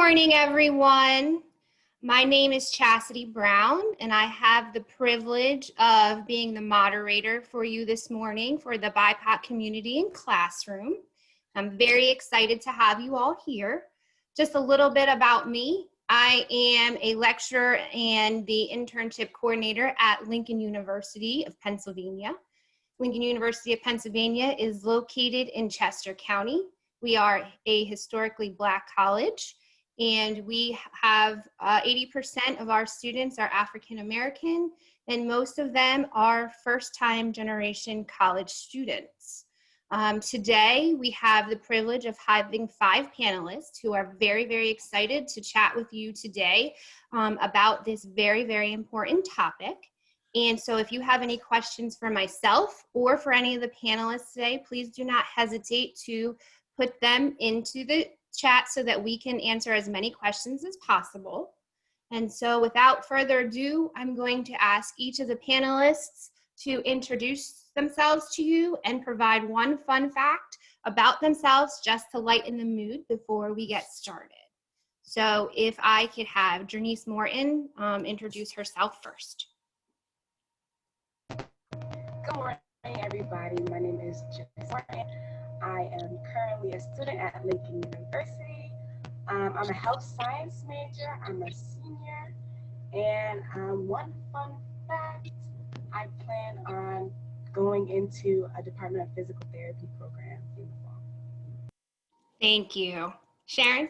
morning, everyone. My name is Chasity Brown, and I have the privilege of being the moderator for you this morning for the BIPOC community and classroom. I'm very excited to have you all here. Just a little bit about me. I am a lecturer and the internship coordinator at Lincoln University of Pennsylvania. Lincoln University of Pennsylvania is located in Chester County. We are a historically Black college, and we have 80% of our students are African American, and most of them are first-time generation college students. Today, we have the privilege of having 5 panelists who are very, very excited to chat with you today about this very, very important topic. And so if you have any questions for myself or for any of the panelists today, please do not hesitate to put them into the chat so that we can answer as many questions as possible. And so without further ado, I'm going to ask each of the panelists to introduce themselves to you and provide one fun fact about themselves just to lighten the mood before we get started. So if I could have Denise Morton introduce herself first. Good morning, everybody. My name is Denise Morton. I am currently a student at Lincoln University. I'm a health science major. I'm a senior. And one fun fact, I plan on going into a Department of Physical Therapy program in the fall. Thank you. Sharon?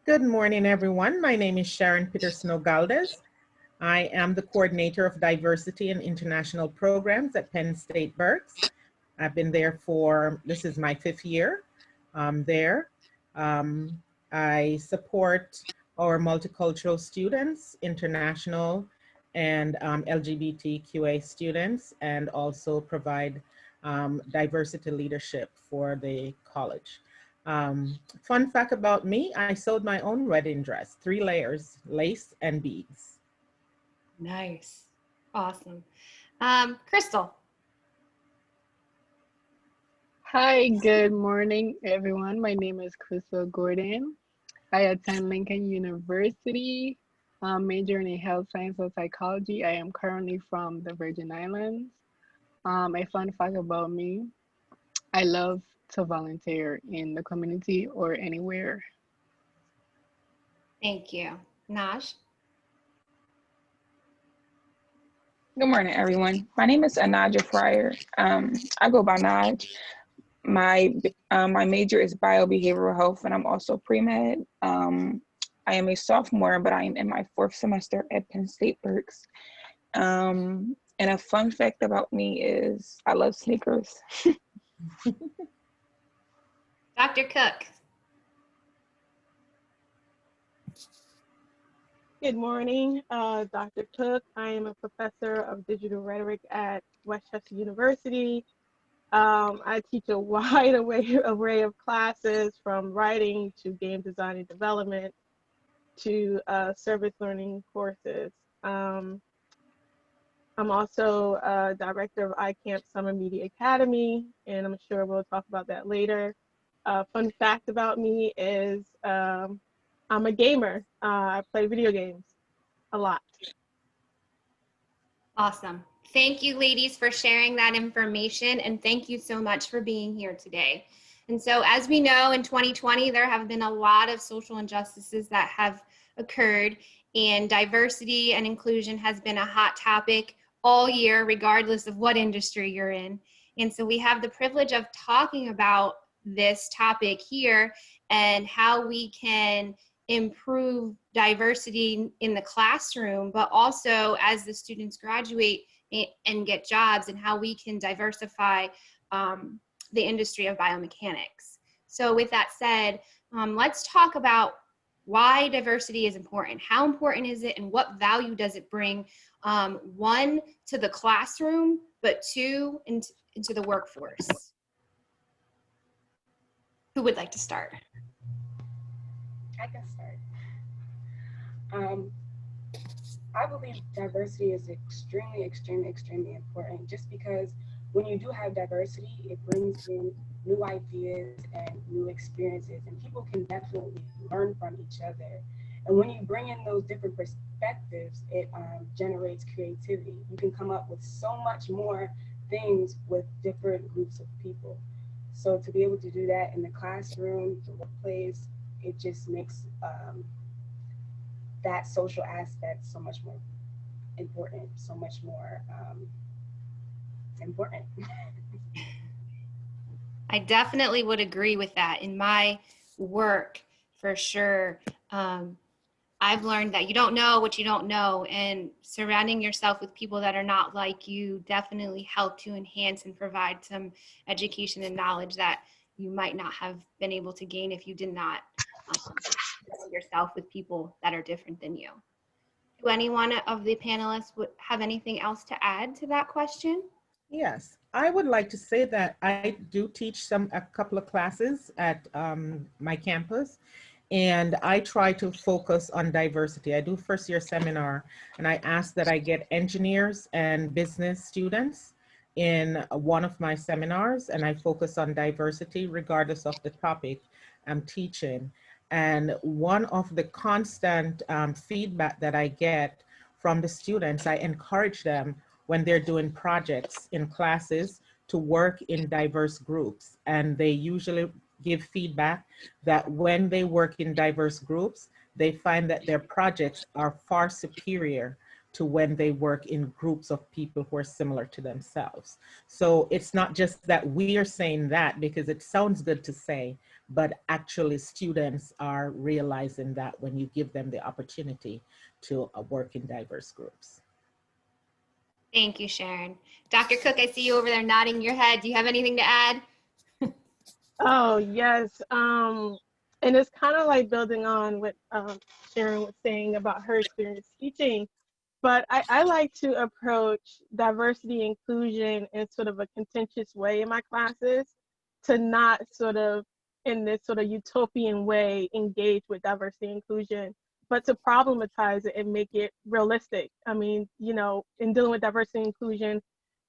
Good morning, everyone. My name is Sharon Pitterson-Ogaldez. I am the coordinator of diversity and international programs at Penn State Berks. I've been there for, this is my 5th year there. I support our multicultural students, international and LGBTQA students, and also provide diversity leadership for the college. Fun fact about me, I sewed my own wedding dress, 3 layers, lace and beads. Nice. Awesome. Crystal. Hi, good morning, everyone. My name is Crystal Gordon. I attend Lincoln University, majoring in health science and psychology. I am currently from the Virgin Islands. A fun fact about me, I love to volunteer in the community or anywhere. Thank you. Naj? Good morning, everyone. My name is Anadra Fryer. I go by Naj. My major is biobehavioral health, and I'm also pre-med. I am a sophomore, but I am in my 4th semester at Penn State Berks. And a fun fact about me is I love sneakers. Dr. Cooke. Good morning, Dr. Cooke. I am a professor of digital rhetoric at Westchester University. I teach a wide array of classes, from writing to game design and development to service learning courses. I'm also director of iCamp Summer Media Academy, and I'm sure we'll talk about that later. Fun fact about me is I'm a gamer. I play video games a lot. Awesome. Thank you, ladies, for sharing that information, and thank you so much for being here today. And so, as we know, in 2020, there have been a lot of social injustices that have occurred, and diversity and inclusion has been a hot topic all year, regardless of what industry you're in. And so we have the privilege of talking about this topic here and how we can improve diversity in the classroom, but also as the students graduate and get jobs, and how we can diversify the industry of biomechanics. So with that said, let's talk about why diversity is important. How important is it, and what value does it bring, 1, to the classroom, but 2, into the workforce? Who would like to start? I can start. I believe diversity is extremely important, just because when you do have diversity, it brings in new ideas and new experiences, and people can definitely learn from each other. And when you bring in those different perspectives, it generates creativity. You can come up with so much more things with different groups of people. So to be able to do that in the classroom, the workplace, it just makes that social aspect so much more important, so much more important. I definitely would agree with that. In my work, for sure, I've learned that you don't know what you don't know, and surrounding yourself with people that are not like you definitely help to enhance and provide some education and knowledge that you might not have been able to gain if you did not surround yourself with people that are different than you. Do anyone of the panelists have anything else to add to that question? Yes, I would like to say that I do teach a couple of classes at my campus, and I try to focus on diversity. I do first-year seminar, and I ask that I get engineers and business students in one of my seminars, and I focus on diversity regardless of the topic I'm teaching. And one of the constant feedback that I get from the students, I encourage them when they're doing projects in classes to work in diverse groups. And they usually give feedback that when they work in diverse groups, they find that their projects are far superior to when they work in groups of people who are similar to themselves. So it's not just that we are saying that because it sounds good to say, but actually students are realizing that when you give them the opportunity to work in diverse groups. Thank you, Sharon. Dr. Cooke, I see you over there nodding your head. Do you have anything to add? Oh, yes. And it's kind of like building on what Sharon was saying about her experience teaching. But I like to approach diversity inclusion in sort of a contentious way in my classes, to not sort of in this sort of utopian way engage with diversity inclusion, but to problematize it and make it realistic. I mean, you know, in dealing with diversity inclusion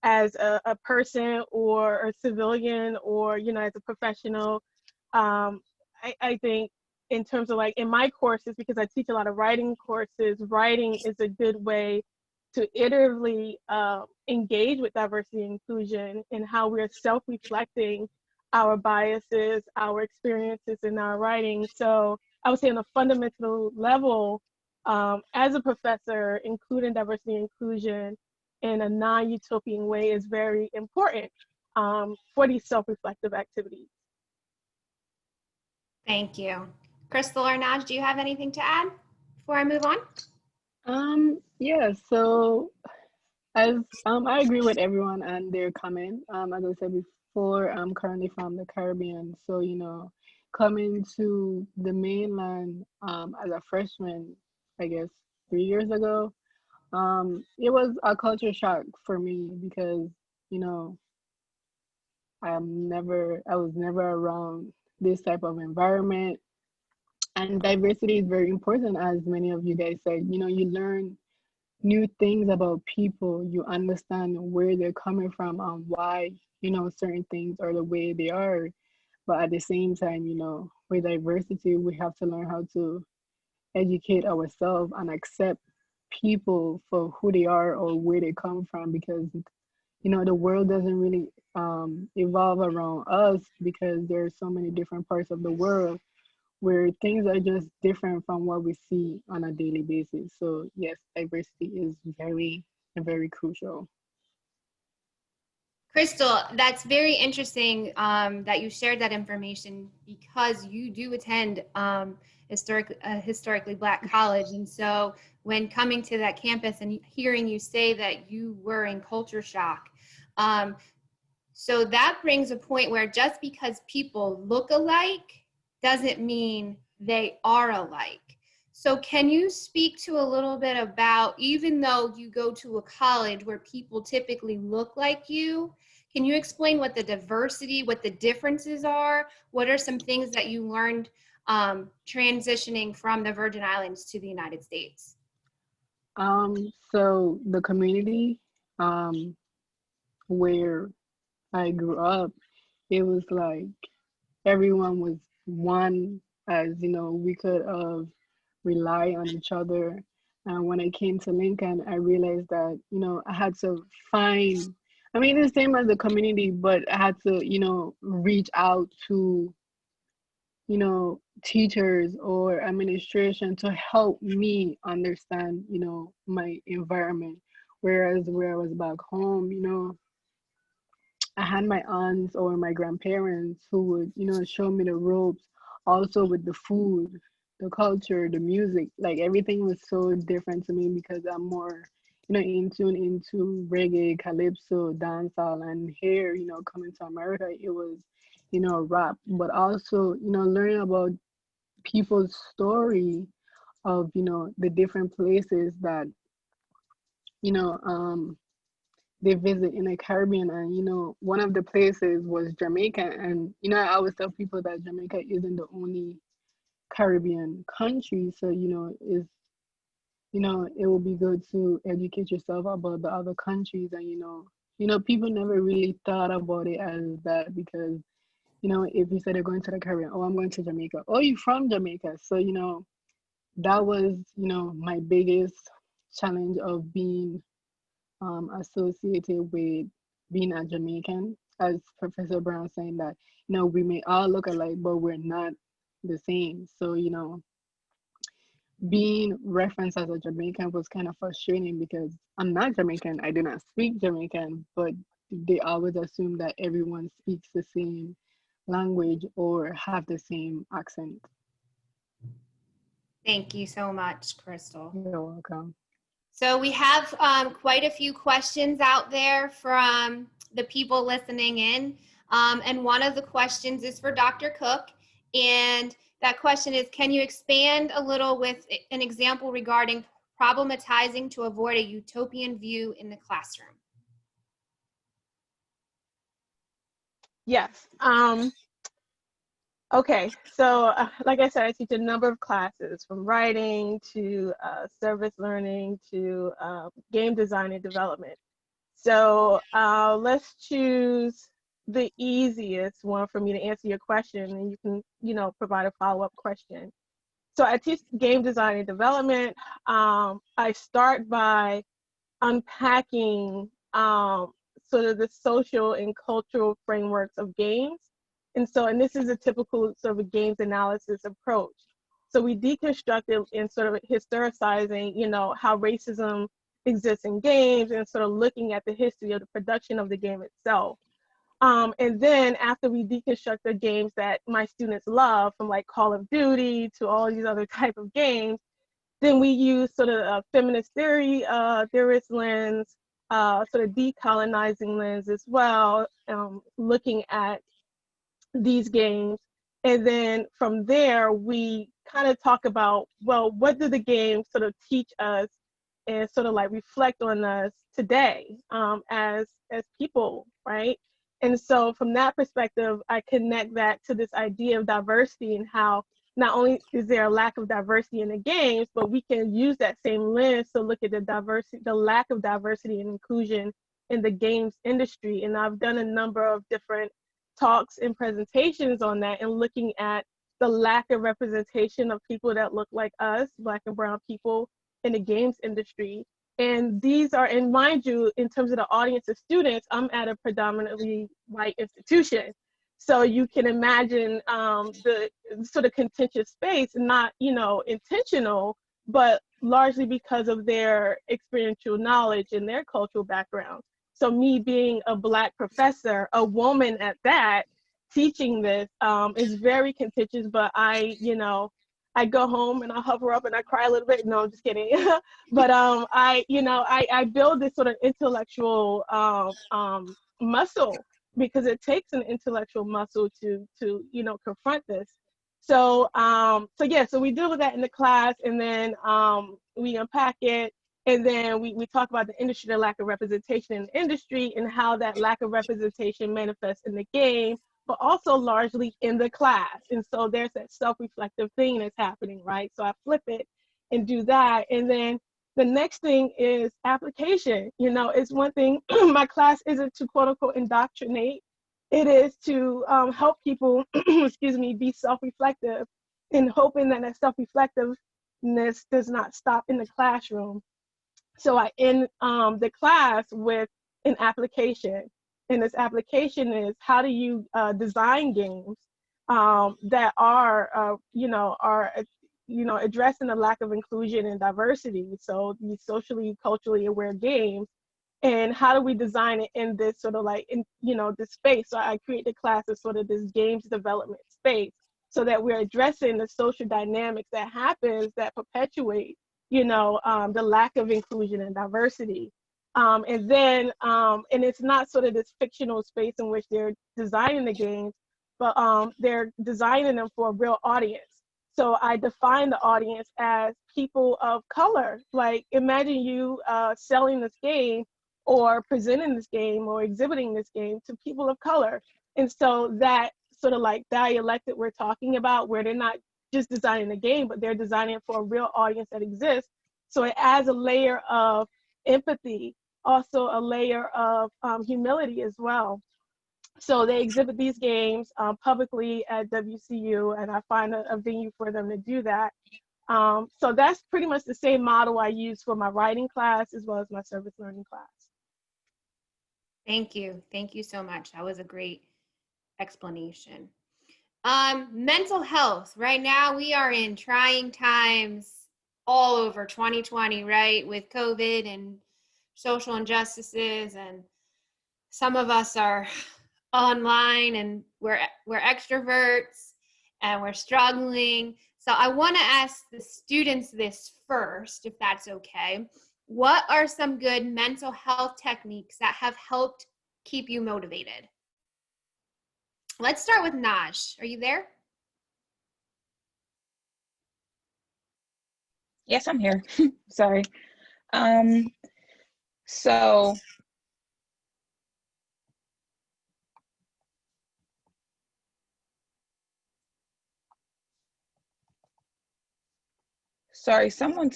as a person or a civilian or, you know, as a professional, I think in terms of like in my courses, because I teach a lot of writing courses, writing is a good way to iteratively engage with diversity and inclusion and how we're self-reflecting our biases, our experiences in our writing. So I would say on a fundamental level, as a professor, including diversity and inclusion in a non-utopian way is very important for these self-reflective activities. Thank you. Crystal or Naj, do you have anything to add before I move on? Yeah, so as I agree with everyone and their comment. As I said before, I'm currently from the Caribbean, so you know, coming to the mainland as a freshman, I guess 3 years ago, it was a culture shock for me because you know I was never around this type of environment, and diversity is very important, as many of you guys said. You know, you learn new things about people, you understand where they're coming from and why, you know, certain things are the way they are. But at the same time, you know, with diversity, we have to learn how to educate ourselves and accept people for who they are or where they come from, because you know the world doesn't really evolve around us, because there are so many different parts of the world where things are just different from what we see on a daily basis. So yes, diversity is very, very crucial. Crystal, that's very interesting that you shared that information, because you do attend historically Black college. And so when coming to that campus and hearing you say that you were in culture shock, so that brings a point where just because people look alike doesn't mean they are alike. So can you speak to a little bit about, even though you go to a college where people typically look like you, can you explain what the diversity, what the differences are? What are some things that you learned transitioning from the Virgin Islands to the United States? So the community where I grew up, it was like everyone was one, as you know, we could rely on each other. And when I came to Lincoln, I realized that, you know, I had to find, I mean, the same as the community, but I had to, you know, reach out to, you know, teachers or administration to help me understand, you know, my environment. Whereas where I was back home, you know, I had my aunts or my grandparents who would, you know, show me the ropes, also with the food, the culture, the music. Like everything was so different to me because I'm more, you know, in tune into reggae, calypso, dancehall, and here, you know, coming to America, it was, you know, rap. But also, you know, learning about people's story of, you know, the different places that, you know, they visit in the Caribbean. And, you know, one of the places was Jamaica. And, you know, I always tell people that Jamaica isn't the only Caribbean country. So, you know, you know, it will be good to educate yourself about the other countries. And, you know, people never really thought about it as that because, you know, if you said you're going to the Caribbean, oh, I'm going to Jamaica. Oh, you're from Jamaica. So, you know, that was, you know, my biggest challenge of being associated with being a Jamaican, as Professor Brown saying that, you know, we may all look alike, but we're not the same. So, you know, being referenced as a Jamaican was kind of frustrating because I'm not Jamaican. I do not speak Jamaican, but they always assume that everyone speaks the same language or have the same accent. Thank you so much, Crystal. You're welcome. So we have quite a few questions out there from the people listening in. And one of the questions is for Dr. Cooke. And that question is, can you expand a little with an example regarding problematizing to avoid a utopian view in the classroom? Yes. Okay, so like I said, I teach a number of classes from writing to service learning to game design and development. So let's choose the easiest one for me to answer your question, and you can, you know, provide a follow-up question. So I teach game design and development. I start by unpacking sort of the social and cultural frameworks of games. And this is a typical sort of a games analysis approach. So we deconstruct it in sort of historicizing, you know, how racism exists in games and sort of looking at the history of the production of the game itself. And then after we deconstruct the games that my students love, from like Call of Duty to all these other type of games, then we use sort of a feminist theorist lens, sort of decolonizing lens as well, looking at these games. And then from there, we kind of talk about, well, what do the games sort of teach us and sort of like reflect on us today as people, right? And so from that perspective, I connect that to this idea of diversity and how not only is there a lack of diversity in the games, but we can use that same lens to look at the diversity, the lack of diversity and inclusion in the games industry. And I've done a number of different talks and presentations on that and looking at the lack of representation of people that look like us, Black and brown people, in the games industry. And these are, and mind you, in terms of the audience of students, I'm at a predominantly white institution. So you can imagine the sort of contentious space, not, you know, intentional, but largely because of their experiential knowledge and their cultural background. So me being a Black professor, a woman at that, teaching this is very contentious, but I go home and I hover up and I cry a little bit. No, I'm just kidding. But I build this sort of intellectual muscle, because it takes an intellectual muscle to confront this. So so we deal with that in the class, and then we unpack it, and then we talk about the industry, the lack of representation in the industry, and how that lack of representation manifests in the game, but also largely in the class. And so there's that self-reflective thing that's happening, right? So I flip it and do that. And then The next thing is application. You know, it's one thing, my class isn't to quote unquote indoctrinate. It is to help people, excuse me, be self-reflective, and hoping that self-reflectiveness does not stop in the classroom. So I end the class with an application. And this application is, how do you design games that are, addressing the lack of inclusion and diversity. So these socially, culturally aware games, and how do we design it in this sort of like, this space? So I create the class as sort of this games development space, so that we're addressing the social dynamics that happens that perpetuate, the lack of inclusion and diversity. And it's not sort of this fictional space in which they're designing the games, but they're designing them for a real audience. So I define the audience as people of color. Like, imagine you selling this game or presenting this game or exhibiting this game to people of color. And so that sort of like dialect that we're talking about, where they're not just designing the game, but they're designing it for a real audience that exists. So it adds a layer of empathy, also a layer of humility as well. So they exhibit these games publicly at WCU, and I find a venue for them to do that. So that's pretty much the same model I use for my writing class as well as my service learning class. Thank you. Thank you so much. That was a great explanation. Mental health. Right now we are in trying times all over 2020, right? With COVID and social injustices, and some of us are online and we're extroverts and we're struggling. So I want to ask the students this first, if that's okay. What are some good mental health techniques that have helped keep you motivated? Let's start with Naj. Are you there? Yes, I'm here. Sorry. So sorry, someone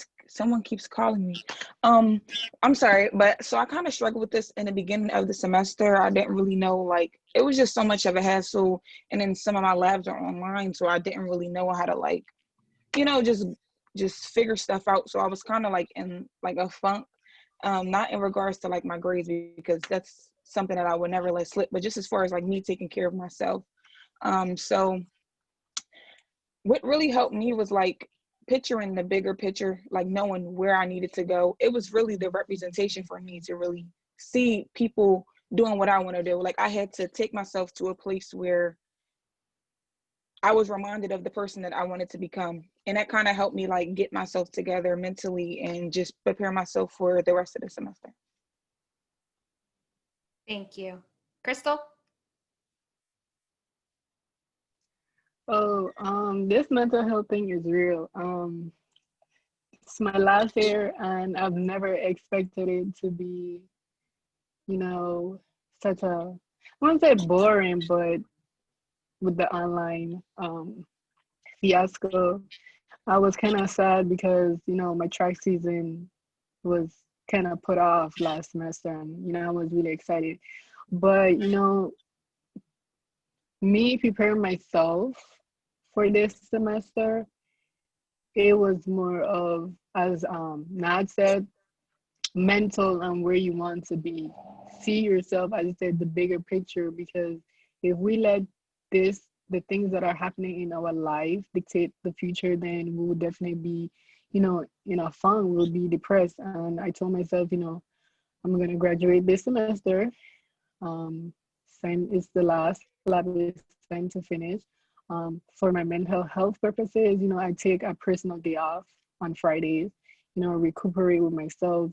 keeps calling me. I'm sorry, but so I kind of struggled with this in the beginning of the semester. I didn't really know, like, it was just so much of a hassle, and then some of my labs are online, so I didn't really know how to, like, just figure stuff out. So I was kind of like in like a funk, not in regards to like my grades, because that's something that I would never let slip, but just as far as like me taking care of myself. So what really helped me was like picturing the bigger picture, like knowing where I needed to go. It was really the representation for me to really see people doing what I want to do. Like, I had to take myself to a place where I was reminded of the person that I wanted to become. And that kind of helped me like get myself together mentally and just prepare myself for the rest of the semester. Thank you. Crystal? Oh, this mental health thing is real. It's my last year, and I've never expected it to be, such a, I wouldn't say boring, but with the online fiasco, I was kind of sad because, my track season was kind of put off last semester, and, I was really excited. But, me preparing myself for this semester, it was more of, as Nad said, mental and where you want to be. See yourself, as I said, the bigger picture, because if we let the things that are happening in our life dictate the future, then we will definitely be, in a funk, we'll be depressed. And I told myself, I'm going to graduate this semester. It's the last lab, it's time to finish. For my mental health purposes, I take a personal day off on Fridays, recuperate with myself,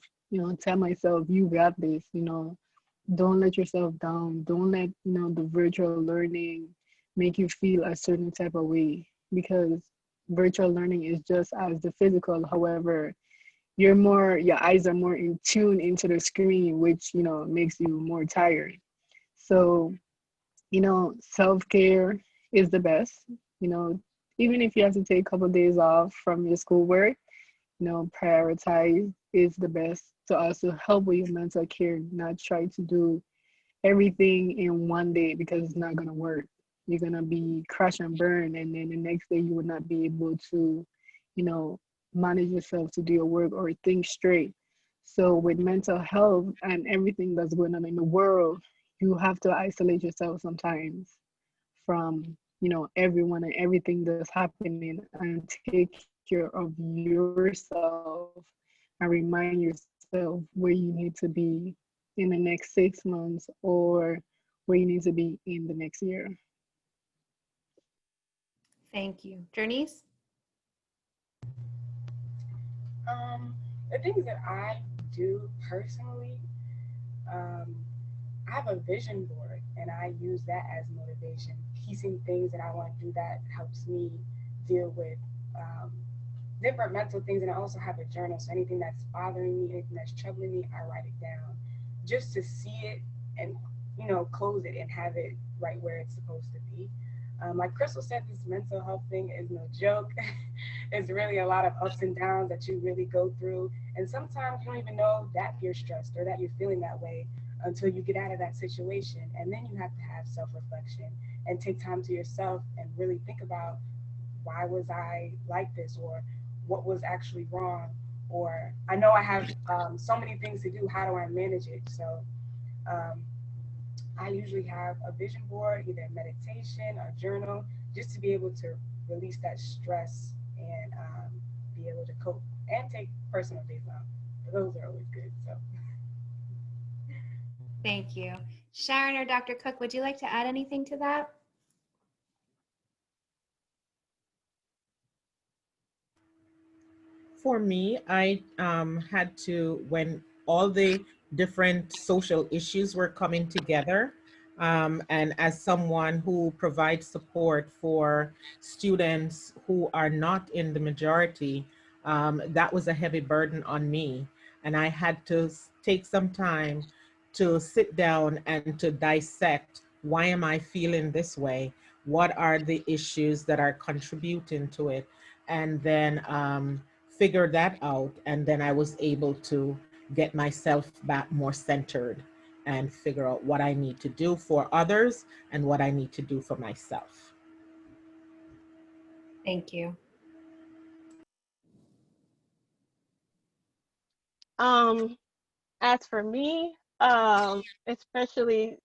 tell myself, you got this, don't let yourself down. Don't let, the virtual learning make you feel a certain type of way, because virtual learning is just as the physical. However, your eyes are more in tune into the screen, which, makes you more tired. So, self-care is the best. Even if you have to take a couple of days off from your schoolwork, prioritize is the best to also help with your mental care, not try to do everything in one day because it's not going to work. You're going to be crash and burn, and then the next day you will not be able to, manage yourself to do your work or think straight. So with mental health and everything that's going on in the world, you have to isolate yourself sometimes from, everyone and everything that's happening, and take care of yourself and remind yourself where you need to be in the next 6 months or where you need to be in the next year. Thank you. Denise? The things that I do personally, I have a vision board and I use that as motivation. Piecing things that I want to do that helps me deal with different mental things. And I also have a journal. So anything that's bothering me, anything that's troubling me, I write it down just to see it and, close it and have it right where it's supposed to be. Like Crystal said, this mental health thing is no joke. It's really a lot of ups and downs that you really go through. And sometimes you don't even know that you're stressed or that you're feeling that way until you get out of that situation. And then you have to have self-reflection and take time to yourself and really think about, why was I like this, or what was actually wrong, or I know I have so many things to do, how do I manage it? So I usually have a vision board, either meditation or journal, just to be able to release that stress and be able to cope and take personal days off. Those are always good. So Thank you. Sharon or Dr. Cooke, would you like to add anything to that? For me, I had to, when all the different social issues were coming together, and as someone who provides support for students who are not in the majority, that was a heavy burden on me. And I had to take some time to sit down and to dissect, why am I feeling this way? What are the issues that are contributing to it? And then figure that out, and then I was able to get myself back more centered and figure out what I need to do for others and what I need to do for myself. Thank you. As for me, especially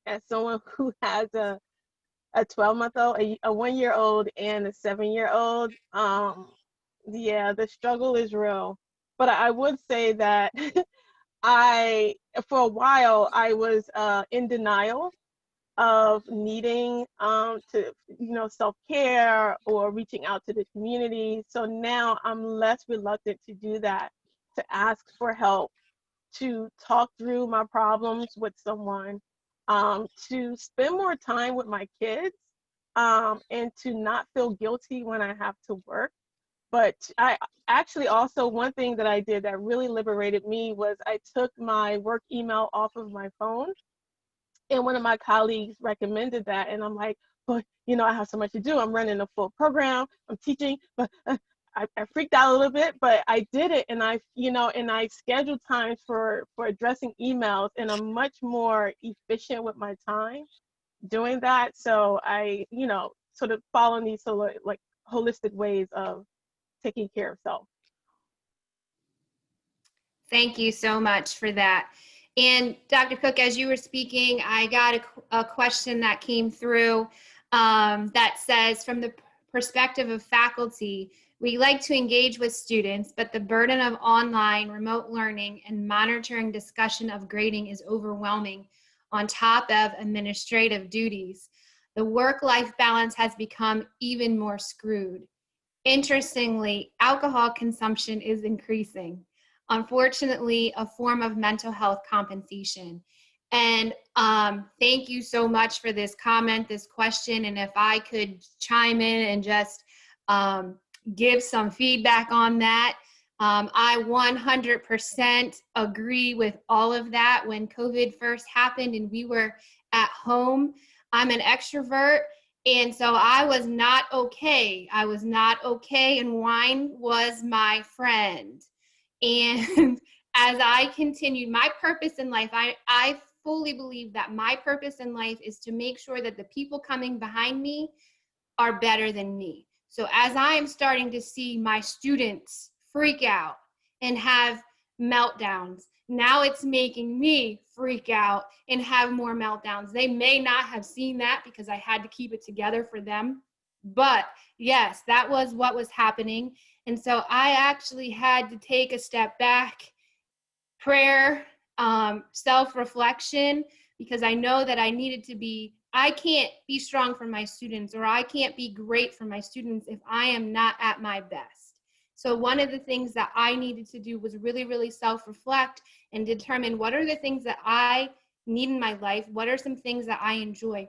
as someone who has a 12-month-old, a 1-year-old, and a 7-year-old, yeah, the struggle is real. But I would say that for a while, I was in denial of needing to, self-care or reaching out to the community. So now I'm less reluctant to do that, to ask for help, to talk through my problems with someone, to spend more time with my kids, and to not feel guilty when I have to work. But I actually also, one thing that I did that really liberated me was I took my work email off of my phone. And one of my colleagues recommended that. And I'm like, but I have so much to do. I'm running a full program, I'm teaching, but I freaked out a little bit, but I did it. And I scheduled times for addressing emails, and I'm much more efficient with my time doing that. So I, sort of following these sort of like holistic ways of taking care of self. Thank you so much for that. And Dr. Cooke, as you were speaking, I got a question that came through that says, from the perspective of faculty, we like to engage with students, but the burden of online remote learning and monitoring discussion of grading is overwhelming on top of administrative duties. The work-life balance has become even more screwed. Interestingly, alcohol consumption is increasing. Unfortunately, a form of mental health compensation. And thank you so much for this comment, this question. And if I could chime in and just give some feedback on that, I 100% agree with all of that. When COVID first happened and we were at home, I'm an extrovert, And so I was not okay. I was not okay, and wine was my friend. And as I continued my purpose in life, I fully believe that my purpose in life is to make sure that the people coming behind me are better than me. So as I am starting to see my students freak out and have meltdowns, now it's making me freak out and have more meltdowns. They may not have seen that because I had to keep it together for them. But yes, that was what was happening. And so I actually had to take a step back, prayer, self-reflection, because I know that I can't be strong for my students, or I can't be great for my students if I am not at my best. So one of the things that I needed to do was really, really self-reflect and determine what are the things that I need in my life, what are some things that I enjoy.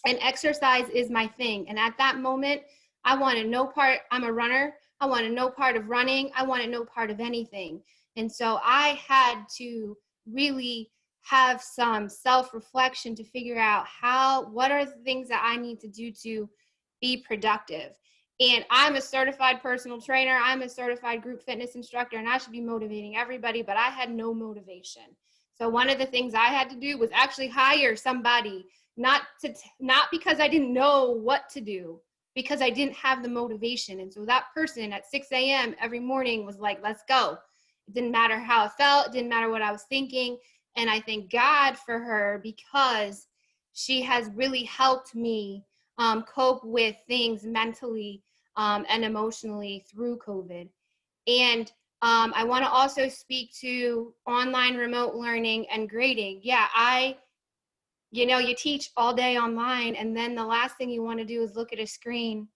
And exercise is my thing. And at that moment, I wanted no part, I'm a runner, I wanted no part of running, I wanted no part of anything. And so I had to really have some self-reflection to figure out what are the things that I need to do to be productive. And I'm a certified personal trainer, I'm a certified group fitness instructor, and I should be motivating everybody, but I had no motivation. So one of the things I had to do was actually hire somebody, not because I didn't know what to do, because I didn't have the motivation. And so that person at 6 a.m. every morning was like, let's go. It didn't matter how it felt, it didn't matter what I was thinking. And I thank God for her, because she has really helped me cope with things mentally and emotionally through COVID. And I want to also speak to online remote learning and grading. Yeah, you teach all day online, and then the last thing you want to do is look at a screen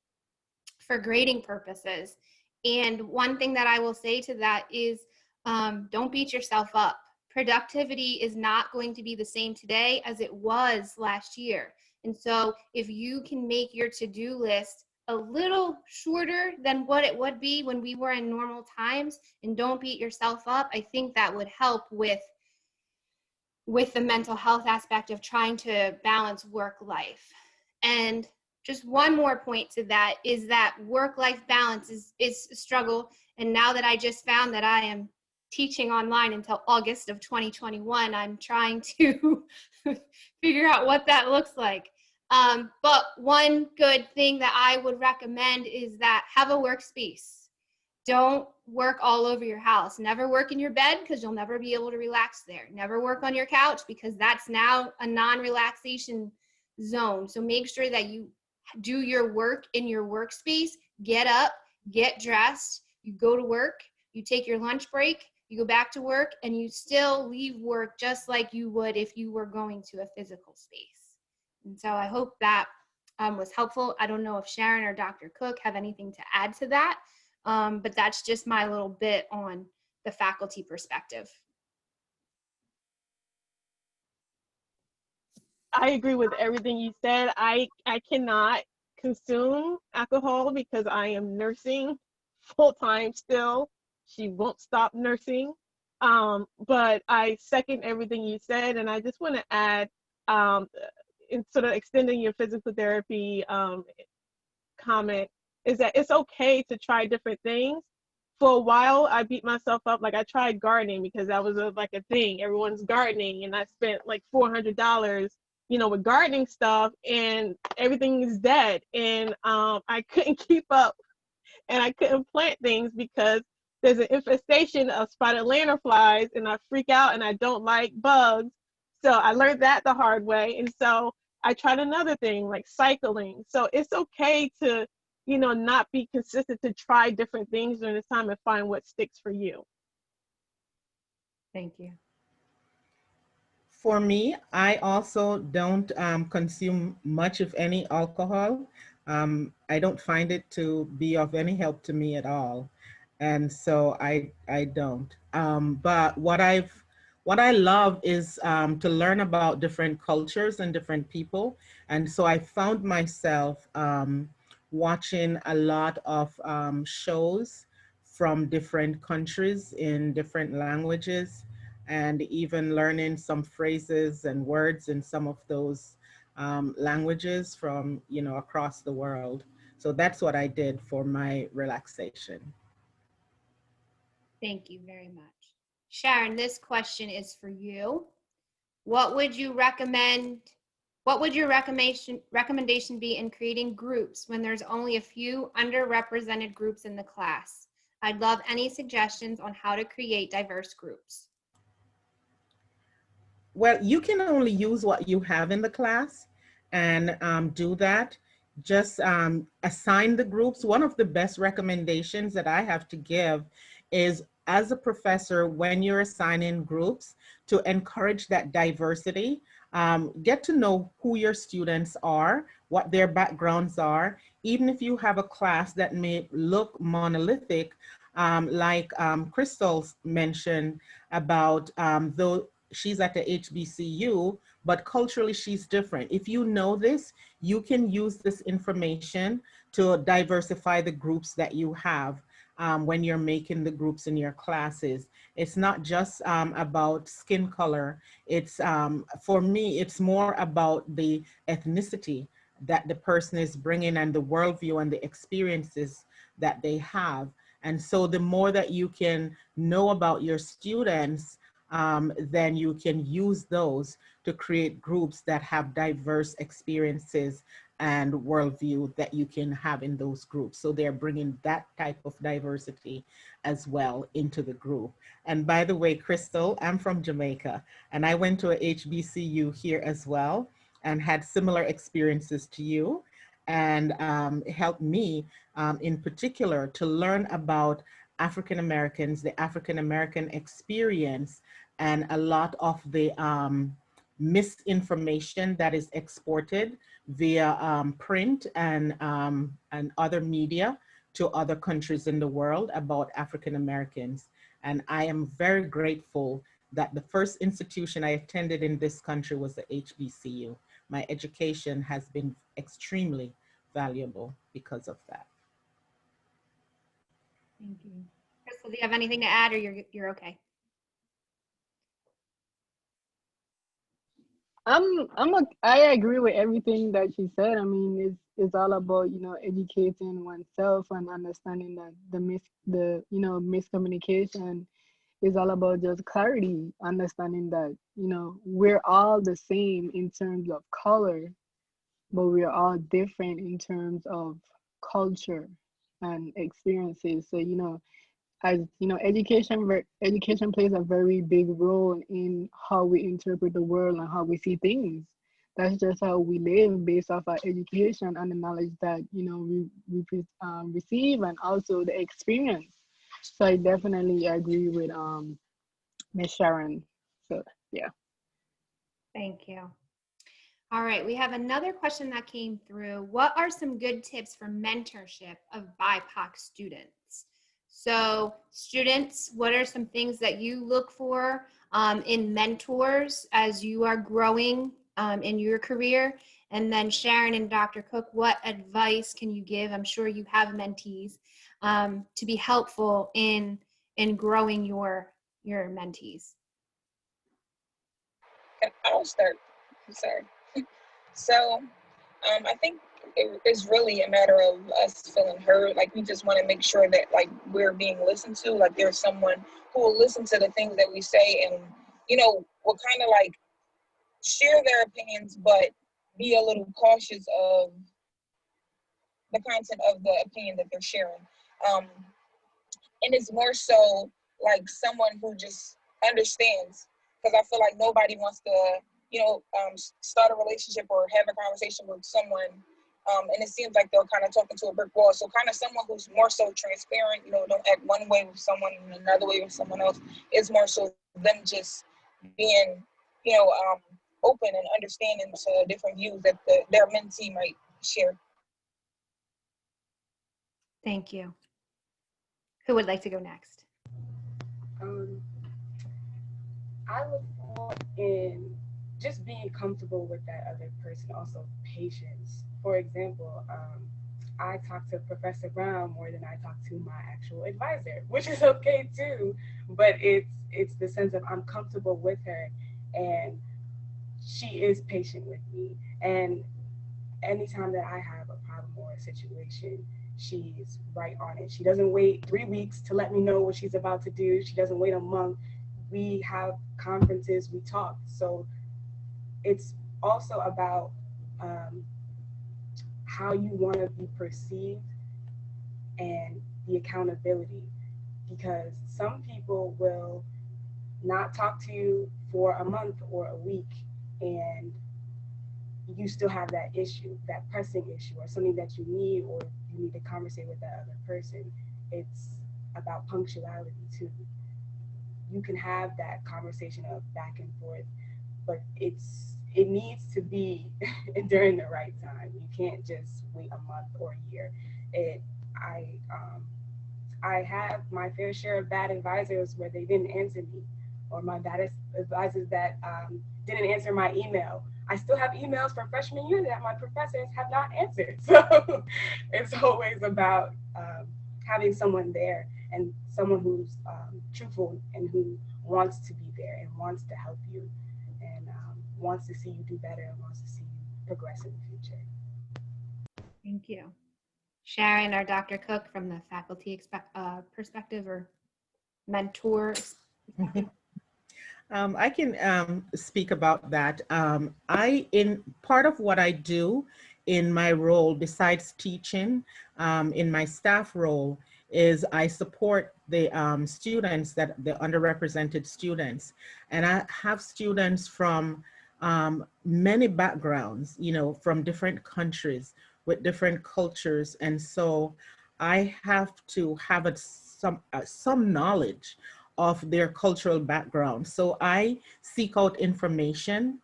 for grading purposes. And one thing that I will say to that is don't beat yourself up. Productivity is not going to be the same today as it was last year. And so if you can make your to-do list a little shorter than what it would be when we were in normal times, and don't beat yourself up, I think that would help with the mental health aspect of trying to balance work life. And just one more point to that is that work-life balance is a struggle. And now that I just found that I am teaching online until August of 2021, I'm trying to figure out what that looks like. But one good thing that I would recommend is that have a workspace. Don't work all over your house. Never work in your bed, because you'll never be able to relax there. Never work on your couch, because that's now a non-relaxation zone. So make sure that you do your work in your workspace. Get up, get dressed, you go to work, you take your lunch break, you go back to work, and you still leave work just like you would if you were going to a physical space. And so I hope that was helpful. I don't know if Sharon or Dr. Cooke have anything to add to that. But that's just my little bit on the faculty perspective. I agree with everything you said. I cannot consume alcohol because I am nursing full-time still. She won't stop nursing. But I second everything you said, and I just want to add, in sort of extending your physical therapy comment, is that it's okay to try different things. For a while, I beat myself up. Like, I tried gardening because that was like a thing. Everyone's gardening, and I spent like $400, with gardening stuff, and everything is dead. And I couldn't keep up, and I couldn't plant things because there's an infestation of spotted lanternflies, and I freak out, and I don't like bugs. So I learned that the hard way. And so I tried another thing like cycling. So it's okay to, not be consistent, to try different things during this time and find what sticks for you. Thank you. For me, I also don't consume much, if any, alcohol. I don't find it to be of any help to me at all. And so I don't. But what I love is to learn about different cultures and different people. And so I found myself watching a lot of shows from different countries in different languages, and even learning some phrases and words in some of those languages from, across the world. So that's what I did for my relaxation. Thank you very much. Sharon, this question is for you. What would you recommend? What would your recommendation be in creating groups when there's only a few underrepresented groups in the class? I'd love any suggestions on how to create diverse groups. Well, you can only use what you have in the class and do that. Just assign the groups. One of the best recommendations that I have to give is, as a professor, when you're assigning groups, to encourage that diversity. Get to know who your students are, what their backgrounds are. Even if you have a class that may look monolithic, like Crystal mentioned about though she's at the HBCU, but culturally she's different. If you know this, you can use this information to diversify the groups that you have when you're making the groups in your classes. It's not just about skin color. It's, for me, it's more about the ethnicity that the person is bringing and the worldview and the experiences that they have. And so the more that you can know about your students, then you can use those to create groups that have diverse experiences and worldview that you can have in those groups. So they're bringing that type of diversity as well into the group. And by the way, Crystal, I'm from Jamaica, and I went to a HBCU here as well and had similar experiences to you, and it helped me in particular to learn about African Americans, the African American experience, and a lot of the misinformation that is exported via print and other media to other countries in the world about African Americans. And I am very grateful that the first institution I attended in this country was the HBCU. My education has been extremely valuable because of that. Thank you. Crystal, do you have anything to add, or you're okay? I agree with everything that she said. I mean, it's all about, educating oneself and understanding that the miscommunication is all about just clarity, understanding that, we're all the same in terms of color, but we're all different in terms of culture and experiences. So, as education plays a very big role in how we interpret the world and how we see things. That's just how we live, based off our education and the knowledge that we receive, and also the experience. So I definitely agree with Miss Sharon. So yeah. Thank you. All right, we have another question that came through. What are some good tips for mentorship of BIPOC students? So students, what are some things that you look for in mentors as you are growing in your career? And then Sharon and Dr. Cooke, what advice can you give? I'm sure you have mentees to be helpful in growing your mentees. I'll start. I'm sorry. So I think it's really a matter of us feeling heard. Like, we just want to make sure that, like, we're being listened to. Like, there's someone who will listen to the things that we say and, will kind of like share their opinions, but be a little cautious of the content of the opinion that they're sharing. And it's more so like someone who just understands, because I feel like nobody wants to, start a relationship or have a conversation with someone, and it seems like they're kind of talking to a brick wall. So kind of someone who's more so transparent, don't act one way with someone and another way with someone else. It's more so them just being, open and understanding to different views that their mentee might share. Thank you. Who would like to go next? I look for in just being comfortable with that other person, also patience. For example, I talk to Professor Brown more than I talk to my actual advisor, which is okay too, but it's the sense of I'm comfortable with her, and she is patient with me. And anytime that I have a problem or a situation, she's right on it. She doesn't wait 3 weeks to let me know what she's about to do. She doesn't wait a month. We have conferences, we talk. So it's also about how you want to be perceived and the accountability, because some people will not talk to you for a month or a week, and you still have that issue, that pressing issue, or something that you need, or you need to conversate with that other person. It's about punctuality too. You can have that conversation of back and forth, but it needs to be during the right time. You can't just wait a month or a year. I have my fair share of bad advisors where they didn't answer me, or my bad advisors that didn't answer my email. I still have emails from freshman year that my professors have not answered. So it's always about having someone there, and someone who's truthful and who wants to be there and wants to help you, and wants to see you do better and wants to see you progress in the future. Thank you. Sharon or Dr. Cooke, from the faculty perspective or mentor perspective. I can speak about that. In part of what I do in my role, besides teaching, in my staff role, is I support the students, the underrepresented students. And I have students from many backgrounds, from different countries with different cultures. And so I have to have some knowledge of their cultural background. So I seek out information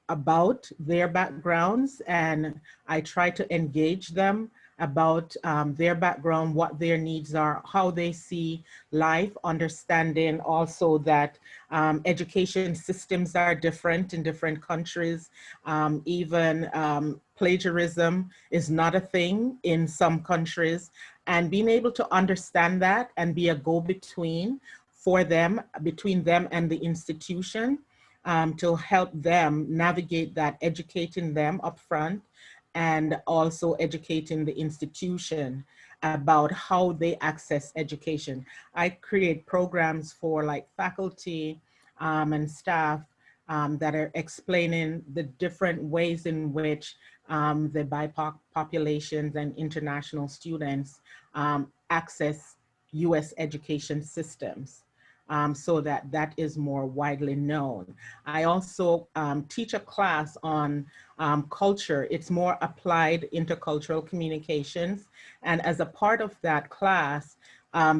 about their backgrounds, and I try to engage them about their background, what their needs are, how they see life, understanding also that education systems are different in different countries. Even plagiarism is not a thing in some countries. And being able to understand that and be a go-between for them, between them and the institution, to help them navigate that, educating them upfront, and also educating the institution about how they access education. I create programs for like faculty and staff that are explaining the different ways in which the BIPOC populations and international students access US education systems. So that is more widely known. I also teach a class on culture. It's more applied intercultural communications. And as a part of that class,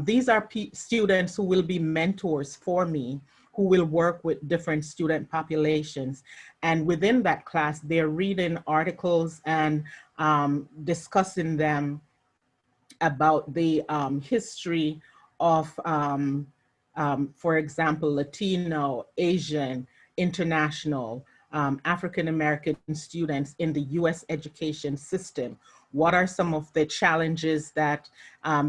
these are students who will be mentors for me, who will work with different student populations. And within that class, they're reading articles and discussing them about the history of, for example, Latino, Asian, international, African-American students in the US education system. What are some of the challenges that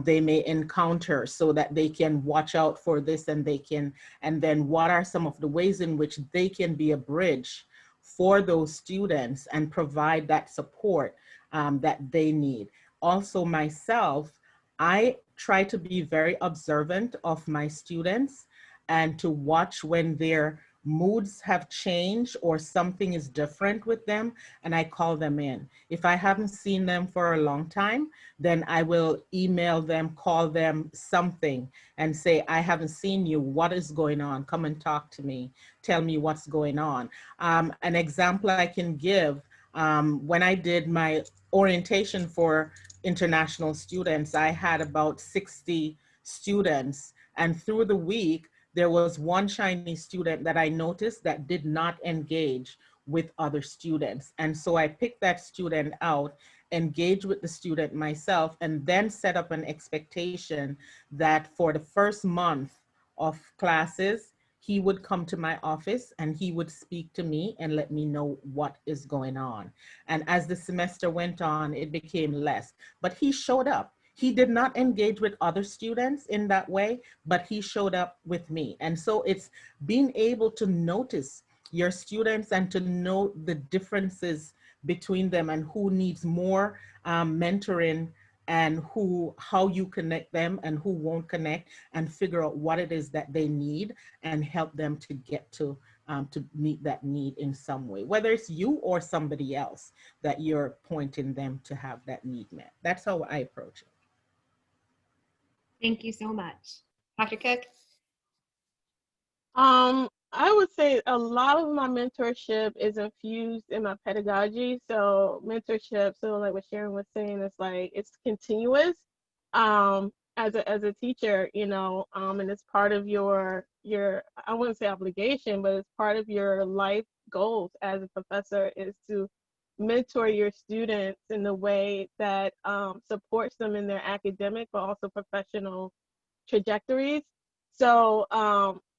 they may encounter so that they can watch out for this, and then what are some of the ways in which they can be a bridge for those students and provide that support that they need. Also myself, I try to be very observant of my students and to watch when their moods have changed or something is different with them, and I call them in. If I haven't seen them for a long time, then I will email them, call them, something, and say, I haven't seen you. What is going on? Come and talk to me. Tell me what's going on. An example I can give, when I did my orientation for international students, I had about 60 students, and through the week, there was one Chinese student that I noticed that did not engage with other students. And so I picked that student out, engaged with the student myself, and then set up an expectation that for the first month of classes, he would come to my office and he would speak to me and let me know what is going on. And as the semester went on, it became less, but he showed up. He did not engage with other students in that way, but he showed up with me. And so it's being able to notice your students and to know the differences between them and who needs more mentoring and how you connect them and who won't connect, and figure out what it is that they need and help them to get to meet that need in some way, whether it's you or somebody else that you're pointing them to have that need met. That's how I approach it. Thank you so much. Dr. Cooke? I would say a lot of my mentorship is infused in my pedagogy. So mentorship, so like what Sharon was saying, it's like it's continuous. As a teacher, you know, and it's part of your I wouldn't say obligation, but it's part of your life goals as a professor is to mentor your students in the way that supports them in their academic but also professional trajectories. So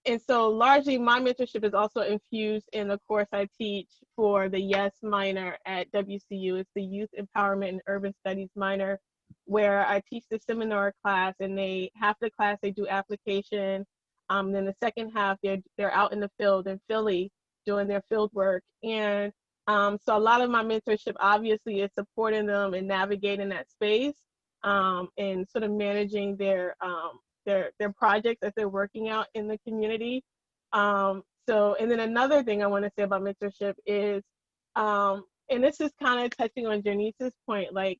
and so largely my mentorship is also infused in the course I teach for the YES minor at WCU. It's the Youth Empowerment and Urban Studies minor, where I teach the seminar class, and half the class they do application. Then the second half they're out in the field in Philly doing their field work. And so a lot of my mentorship obviously is supporting them and navigating that space and sort of managing their projects as they're working out in the community. So, and then another thing I want to say about mentorship is, and this is kind of touching on Janice's point, like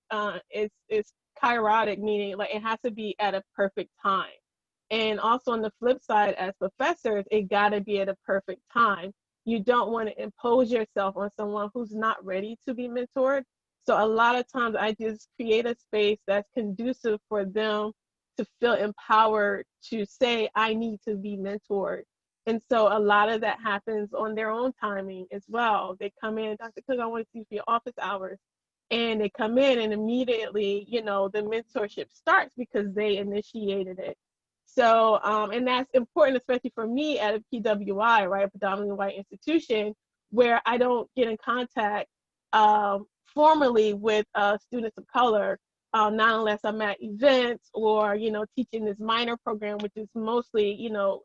it's kairotic, meaning like it has to be at a perfect time. And also on the flip side, as professors, it got to be at a perfect time. You don't want to impose yourself on someone who's not ready to be mentored. So a lot of times I just create a space that's conducive for them to feel empowered to say, I need to be mentored. And so a lot of that happens on their own timing as well. They come in, Dr. Cooke, I want to see you for your office hours. And they come in and immediately, you know, the mentorship starts because they initiated it. So, and that's important, especially for me at a PWI, right, a predominantly white institution, where I don't get in contact formally with students of color, not unless I'm at events or, you know, teaching this minor program, which is mostly, you know,